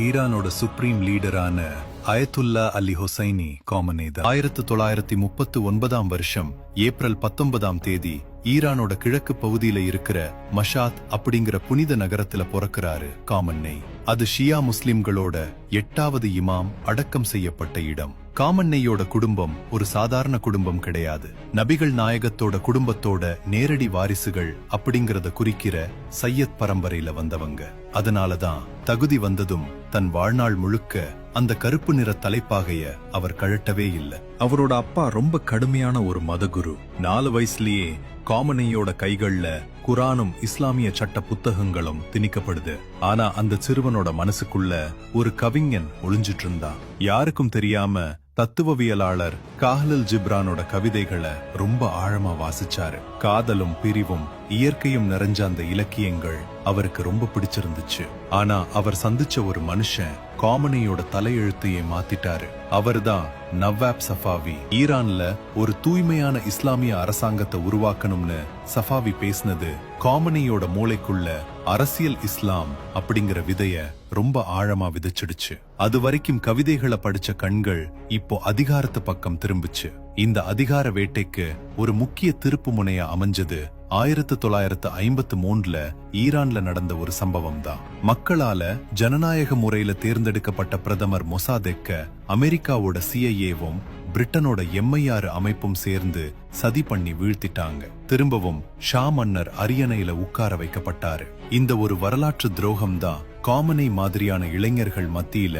ஈரானோட supreme லீடரான Ayatollah Ali Hosseini காமனே தான் 1939 வருஷம் April 19 ஈரானோட கிழக்கு பகுதியில இருக்கிற மஷாத் அப்படிங்கிற புனித நகரத்துல பிறக்கிறாரு காமன்னே. அது ஷியா முஸ்லிம்களோட 8வது இமாம் அடக்கம் செய்யப்பட்ட இடம். காமன்னேயோட குடும்பம் ஒரு சாதாரண குடும்பம் கிடையாது. நபிகள் நாயகத்தோட குடும்பத்தோட நேரடி வாரிசுகள் அப்படிங்கறத குறிக்கிற சையத் பரம்பரையில வந்தவங்க. அதனாலதான் தகுதி வந்ததும் தன் வாழ்நாள் முழுக்க அந்த கருப்பு நிற தலைப்பாகைய அவர் கழட்டவே இல்லை. அவரோட அப்பா ரொம்ப கடுமையான ஒரு மதகுரு. 4 வயசுலயே காமனேயோட கைகள்ல குரானும் இஸ்லாமிய சட்ட புத்தகங்களும் திணிக்கப்படுது. ஆனா அந்த சிறுவனோட மனசுக்குள்ள ஒரு கவிஞன் ஒளிஞ்சிட்டு இருந்தான். யாருக்கும் தெரியாம தத்துவவியலாளர் காஹ்லில் ஜிப்ரானோட கவிதைகளை ரொம்ப ஆழமா வாசிச்சாரு. காதலும் பிரிவும் இயற்கையும் நிறைஞ்ச அந்த இலக்கியங்கள் அவருக்கு ரொம்ப பிடிச்சிருந்துச்சு. ஆனா அவர் சந்திச்ச ஒரு மனுஷன் காமனேயோட தலையெழுத்தையே மாத்திட்டாரு. அவர்தான் நவாப் சஃபாவி. ஈரான்ல ஒரு தூய்மையான இஸ்லாமிய அரசாங்கத்தை உருவாக்கணும்னு சஃபாவி பேசினது காமனேயோட மூளைக்குள்ள அரசியல் இஸ்லாம் அப்படிங்கிற விதைய ரொம்ப ஆழமா விதைச்சிடுச்சு. அது வரைக்கும் கவிதைகளை படிச்ச கண்கள் இப்போ அதிகாரத்து பக்கம் திரும்பிச்சு. இந்த அதிகார வேட்டைக்கு ஒரு முக்கிய திருப்பு முனைய அமைஞ்சது 1953 ஈரான்ல நடந்த ஒரு சம்பவம் தான். மக்களால ஜனநாயக முறையில தேர்ந்தெடுக்கப்பட்ட பிரதமர் மொசாதெக்க அமெரிக்காவோட CIA-வும் பிரிட்டனோட MI6 அமைப்பும் சேர்ந்து சதி பண்ணி வீழ்த்திட்டாங்க. திரும்பவும் ஷா மன்னர் அரியணையில உட்கார வைக்கப்பட்டாரு. இந்த ஒரு வரலாற்று துரோகம் தான் காமனே மாதிரியான இளைஞர்கள் மத்தியில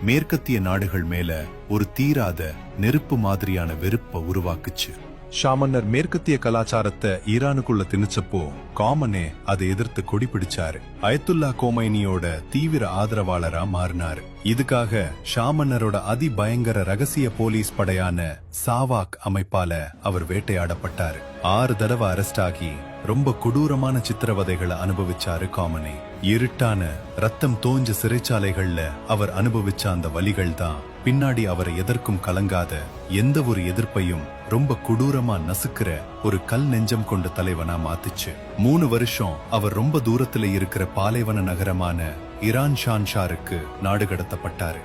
மேற்கத்திய நாடுகள் மேல ஒரு தீராத நெருப்பு மாதிரியான வெறுப்பை உருவாக்குச்சு. ஷா மன்னர் மேற்கத்திய கலாச்சாரத்தை ஈரானுக்குள்ள திணிச்சப்போ காமனே அதை எதிர்த்து கொடி பிடிச்சாரு. அயத்துல்லா கோமைனியோட தீவிர ஆதரவாளரா மாறினாரு. இதுக்காக ஷா மன்னரோட அதிபயங்கர ரகசிய போலீஸ் படையான சாவாக் அமைப்பால அவர் வேட்டையாடப்பட்டாரு. 6 தடவை அரெஸ்ட் ஆகி ரொம்ப கொடூரமான சித்திரவதைகளை அனுபவிச்சாரு காமனே. இருட்டான ரத்தம் தோஞ்ச சிறைச்சாலைகள்ல அவர் அனுபவிச்ச அந்த வலிகள் தான் பின்னாடி அவரை எதற்கும் கலங்காத எந்த ஒரு எதிர்ப்பையும் ரொம்ப கொடூரமா நசுக்கிற ஒரு கல் நெஞ்சம் கொண்ட தலைவனா மாத்துச்சு. 3 வருஷம் அவர் ரொம்ப தூரத்துல இருக்கிற பாலைவன நகரமான இரான் ஷான்ஷாருக்கு நாடு கடத்தப்பட்டாரு.